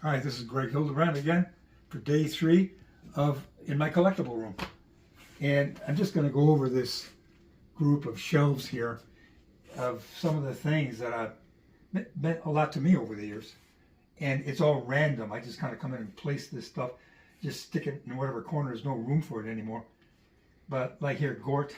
Hi, this is Greg Hildebrandt again for day 3 of In My Collectible Room. And I'm just going to go over this group of shelves here of some of the things that meant a lot to me over the years. And it's all random. I just kind of come in and place this stuff, just stick it in whatever corner. There's no room for it anymore. But like here, Gort.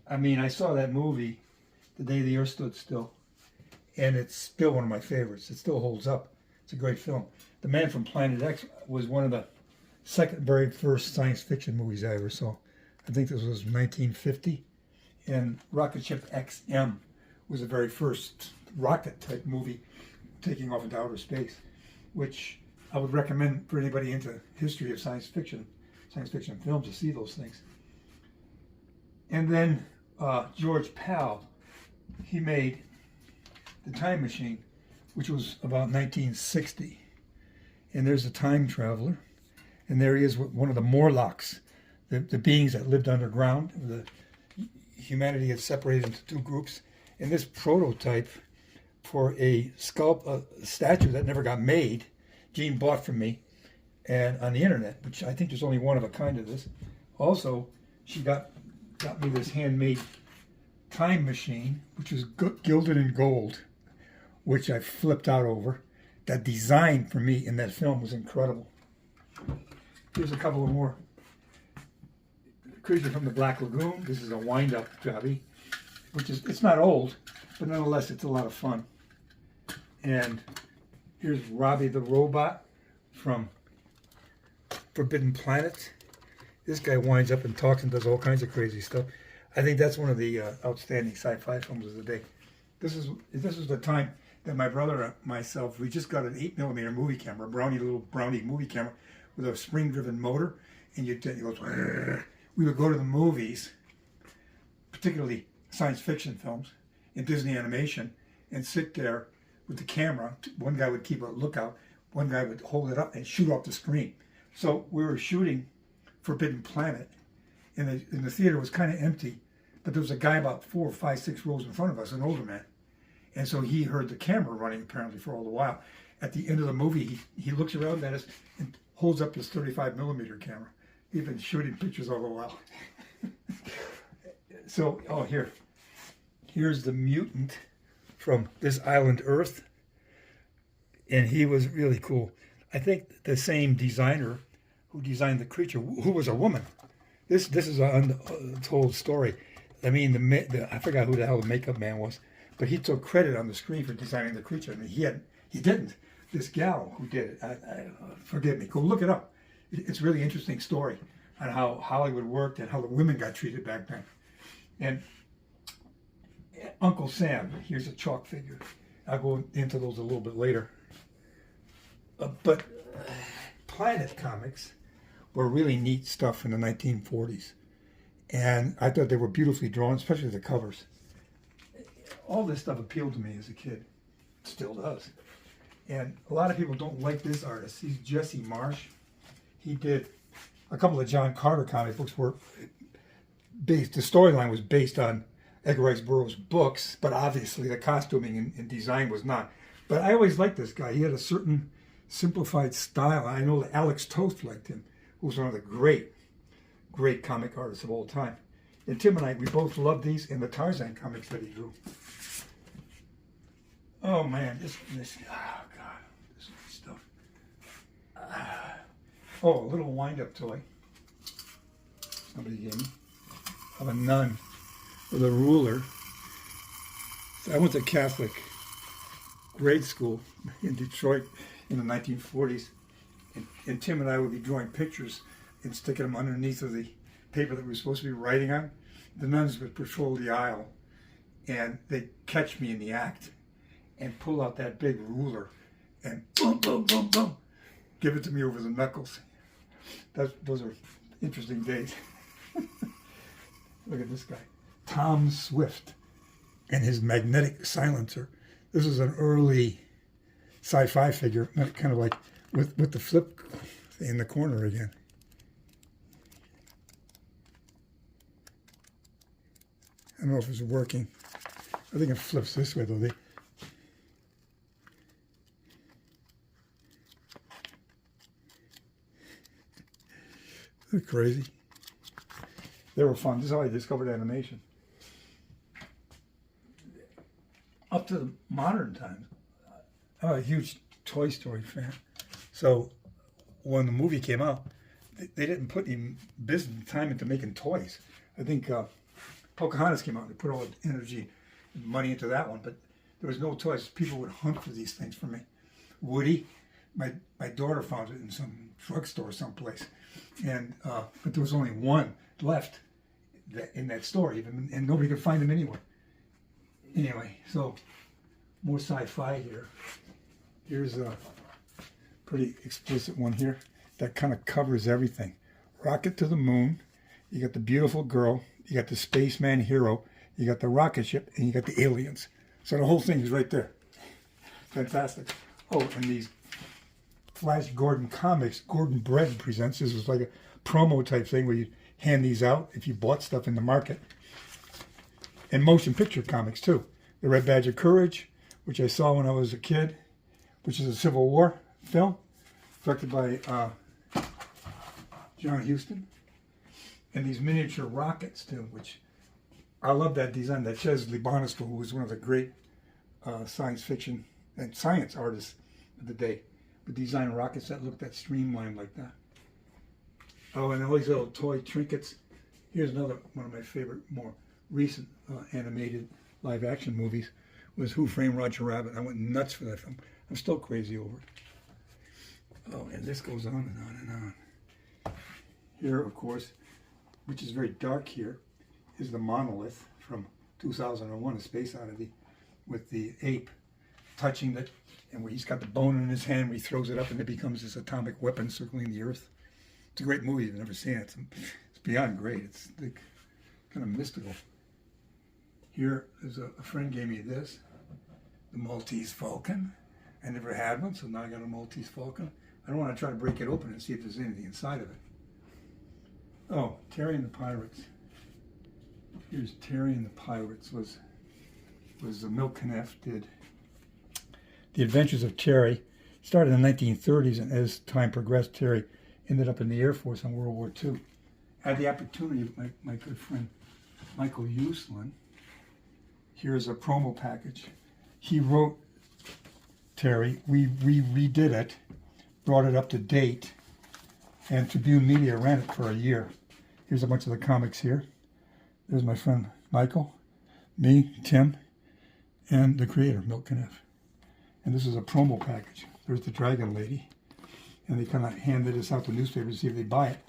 I mean, I saw that movie, The Day the Earth Stood Still, and it's still one of my favorites. It still holds up. It's a great film. The Man from Planet X was one of the very first science fiction movies I ever saw. I think this was 1950. And Rocket Ship XM was the very first rocket type movie taking off into outer space, which I would recommend for anybody into history of science fiction films to see those things. And then George Pal, he made The Time Machine, which was about 1960. And there's a time traveler. And there he is with one of the Morlocks, the beings that lived underground. Humanity had separated into two groups. And this prototype for a statue that never got made, Jean bought from me and on the internet, which I think there's only one of a kind of this. Also, she got me this handmade time machine, which was gilded in gold, which I flipped out over. That design for me in that film was incredible. Here's a couple of more. Creature from the Black Lagoon. This is a wind-up jobby, it's not old, but nonetheless it's a lot of fun. And here's Robbie the Robot from Forbidden Planet. This guy winds up and talks and does all kinds of crazy stuff. I think that's one of the outstanding sci-fi films of the day. This was the time that my brother and myself, we just got an 8mm movie camera, little brownie movie camera with a spring-driven motor, and it goes. We would go to the movies, particularly science fiction films and Disney animation, and sit there with the camera. One guy would keep a lookout, one guy would hold it up and shoot off the screen. So we were shooting Forbidden Planet, and the theater was kind of empty, but there was a guy about 4, 5, 6 rows in front of us, an older man. And so he heard the camera running apparently for all the while. At the end of the movie, he looks around at us and holds up his 35mm camera. He'd been shooting pictures all the while. So, here's the Mutant from this island Earth. And he was really cool. I think the same designer who designed the creature, who was a woman. This is an untold story. I mean, I forgot who the hell the makeup man was, but he took credit on the screen for designing the creature. I mean, he didn't. This gal who did it, forgive me, go look it up. It's a really interesting story on how Hollywood worked and how the women got treated back then. And Uncle Sam, here's a chalk figure. I'll go into those a little bit later. But Planet comics were really neat stuff in the 1940s. And I thought they were beautifully drawn, especially the covers. All this stuff appealed to me as a kid. It still does. And a lot of people don't like this artist. He's Jesse Marsh. He did a couple of John Carter comic books were based, the storyline was based on Edgar Rice Burroughs' books, but obviously the costuming and design was not. But I always liked this guy. He had a certain simplified style. I know that Alex Toth liked him, who was one of the great comic artists of all time. And Tim and I, we both loved these and the Tarzan comics that he drew. Oh man, this oh God, this stuff. A little wind-up toy somebody gave me of a nun with a ruler. So I went to Catholic grade school in Detroit in the 1940s, and Tim and I would be drawing pictures and sticking them underneath of the paper that we were supposed to be writing on. The nuns would patrol the aisle, and they'd catch me in the act and pull out that big ruler and boom, boom, boom, boom, give it to me over the knuckles. Those are interesting days. Look at this guy, Tom Swift, and his magnetic silencer. This is an early sci-fi figure, kind of like with the flip in the corner again. I don't know if it's working. I think it flips this way though. Isn't it crazy? They were fun. This is how I discovered animation. Up to the modern times, I'm a huge Toy Story fan. So when the movie came out, they didn't put any business time into making toys. I think Pocahontas came out. They put all the energy and money into that one, but there was no toys. People would hunt for these things for me. Woody, my daughter found it in some drugstore someplace, and but there was only one left in that store, even, and nobody could find them anywhere. Anyway, so more sci-fi here. Here's a pretty explicit one here that kind of covers everything. Rocket to the moon. You got the beautiful girl. You got the spaceman hero. You got the rocket ship, and you got the aliens. So the whole thing is right there. Fantastic. Oh, and these Flash Gordon comics, Gordon Bread presents. This was like a promo type thing where you hand these out if you bought stuff in the market. And motion picture comics too. The Red Badge of Courage, which I saw when I was a kid, which is a Civil War film, directed by John Huston. And these miniature rockets too, which I love that design. That Chesley Bonestell, who was one of the great science fiction and science artists of the day, would design rockets that looked that streamlined like that. Oh, and all these little toy trinkets. Here's another one of my favorite, more recent animated live-action movies was Who Framed Roger Rabbit. I went nuts for that film. I'm still crazy over it. Oh, and this goes on and on and on. Here, of course, which is very dark here, is the monolith from 2001, A Space Oddity, with the ape touching it, and where he's got the bone in his hand, where he throws it up and it becomes this atomic weapon circling the Earth. It's a great movie. If you've never seen it, it's beyond great. It's like kind of mystical. Here is a friend gave me this, the Maltese Falcon. I never had one, so now I got a Maltese Falcon. I don't want to try to break it open and see if there's anything inside of it. Oh, Terry and the Pirates. Here's Terry and the Pirates. Was Milt Kneff did The Adventures of Terry. Started in the 1930s, and as time progressed, Terry ended up in the Air Force in World War II. I had the opportunity with my good friend Michael Uslan. Here's a promo package. He wrote Terry. We redid it, brought it up to date, and Tribune Media ran it for a year. Here's a bunch of the comics here. There's my friend Michael, me, Tim, and the creator, Milt Kneff. And this is a promo package. There's the Dragon Lady. And they kind of handed this out to newspapers to see if they buy it.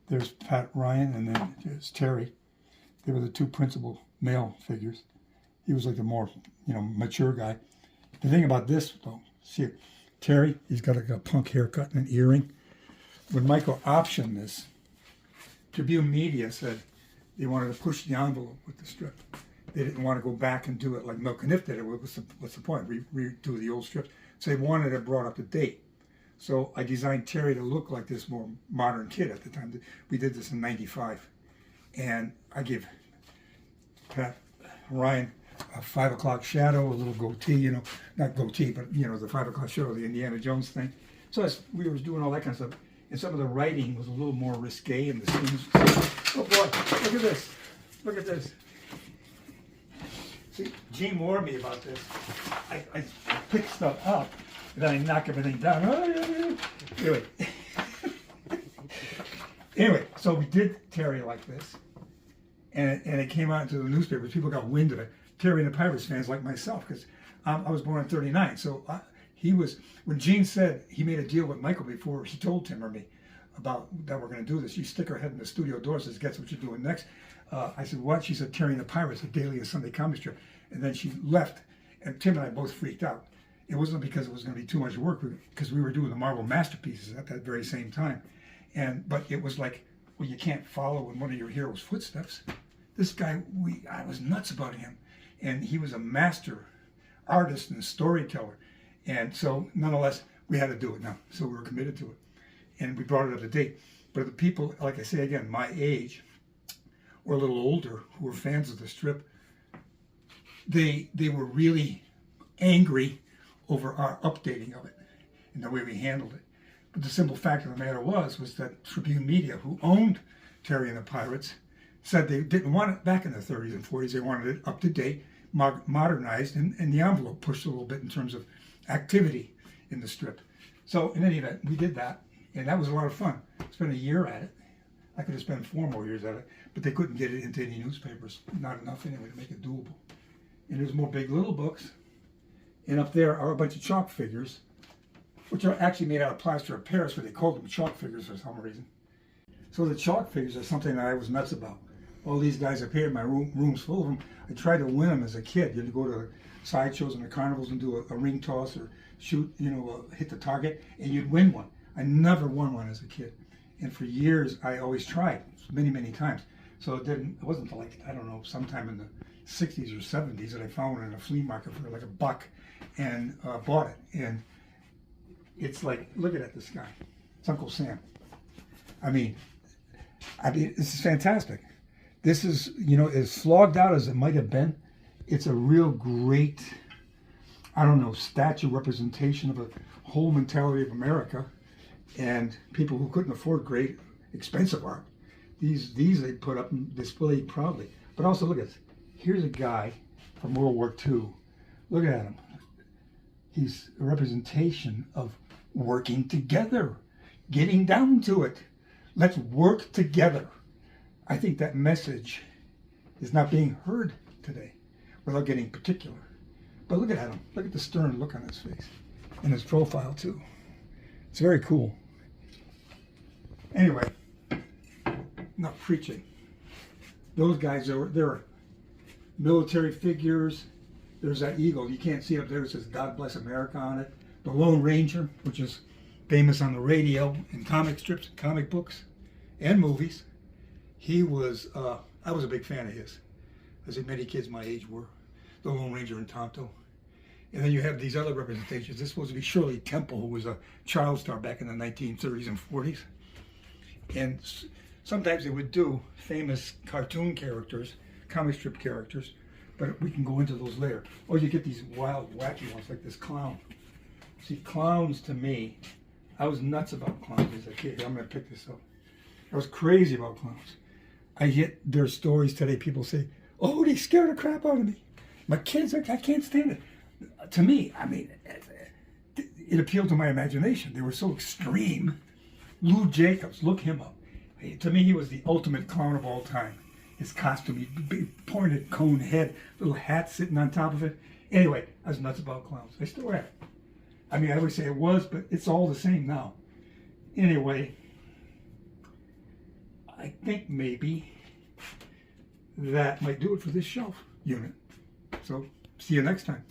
There's Pat Ryan, and then there's Terry. They were the two principal male figures. He was like the more, mature guy. The thing about this, though, see, Terry, he's got like a punk haircut and an earring. When Michael optioned this, Tribune Media said they wanted to push the envelope with the strip. They didn't want to go back and do it like Milt Kneff did it. What's the point? Redo the old strips. So they wanted it brought up to date. So I designed Terry to look like this more modern kid at the time. We did this in '95. And I gave Pat Ryan a 5 o'clock shadow, a little goatee, not goatee, but, the 5 o'clock shadow, the Indiana Jones thing. So as we were doing all that kind of stuff, and some of the writing was a little more risque, and the scenes. Oh boy, look at this. Look at this. See, Gene warned me about this. I pick stuff up, and then I knock everything down. Anyway, so we did Terry like this, and it came out into the newspapers. People got wind of it. Terry and the Pirates fans like myself, because I was born in '39. So when Gene said he made a deal with Michael before he told Tim or me about that we're going to do this, you stick her head in the studio door, says, guess what you're doing next? I said, what? She said, Terry and the Pirates, a daily and Sunday comic strip. And then she left, and Tim and I both freaked out. It wasn't because it was going to be too much work, because we were doing the Marvel Masterpieces at that very same time. But it was like, well, you can't follow in one of your heroes' footsteps. This guy, I was nuts about him. And he was a master artist and storyteller. And so, nonetheless, we had to do it now. So we were committed to it. And we brought it up to date. But the people, like I say again, my age, or a little older, who were fans of the strip, they were really angry over our updating of it and the way we handled it. But the simple fact of the matter was that Tribune Media, who owned Terry and the Pirates, said they didn't want it back in the 30s and 40s. They wanted it up to date, modernized, and the envelope pushed a little bit in terms of activity in the strip. So in any event, we did that, and that was a lot of fun. Spent a year at it. I could have spent 4 more years at it, but they couldn't get it into any newspapers. Not enough anyway to make it doable. And there's more Big Little books. And up there are a bunch of chalk figures, which are actually made out of plaster of Paris, but they called them chalk figures for some reason. So the chalk figures are something that I was nuts about. All these guys up here, my room's full of them. I tried to win them as a kid. You had to go to sideshows and the carnivals and do a ring toss or shoot, hit the target, and you'd win one. I never won one as a kid. And for years, I always tried, many, many times. So it wasn't until like, I don't know, sometime in the 60s or 70s that I found one in a flea market for like $1 and bought it. And it's like, look at this guy. It's Uncle Sam. I mean, this is fantastic. This is, as slogged out as it might have been, it's a real great, statue representation of a whole mentality of America and people who couldn't afford great, expensive art. These they put up and displayed proudly. But also look at this. Here's a guy from World War II. Look at him. He's a representation of working together, getting down to it. Let's work together. I think that message is not being heard today, without getting particular. But look at him. Look at the stern look on his face, and his profile too. It's very cool. Anyway, enough preaching. Those guys, they're military figures. There's that eagle. You can't see it up there. It says "God Bless America" on it. The Lone Ranger, which is famous on the radio and comic strips, comic books, and movies. He was, I was a big fan of his. I think many kids my age were. The Lone Ranger and Tonto. And then you have these other representations. This is supposed to be Shirley Temple, who was a child star back in the 1930s and 40s. And sometimes they would do famous cartoon characters, comic strip characters, but we can go into those later. Or you get these wild, wacky ones like this clown. See, clowns to me, I was nuts about clowns as a kid. I'm going to pick this up. I was crazy about clowns. I get their stories today. People say, "Oh, they scared the crap out of me." My kids, I can't stand it. To me, it appealed to my imagination. They were so extreme. Lou Jacobs, look him up. To me, he was the ultimate clown of all time. His costume, big pointed cone head, little hat sitting on top of it. Anyway, I was nuts about clowns. I still am. I always say it was, but it's all the same now. Anyway, I think maybe that might do it for this shelf unit. So, see you next time.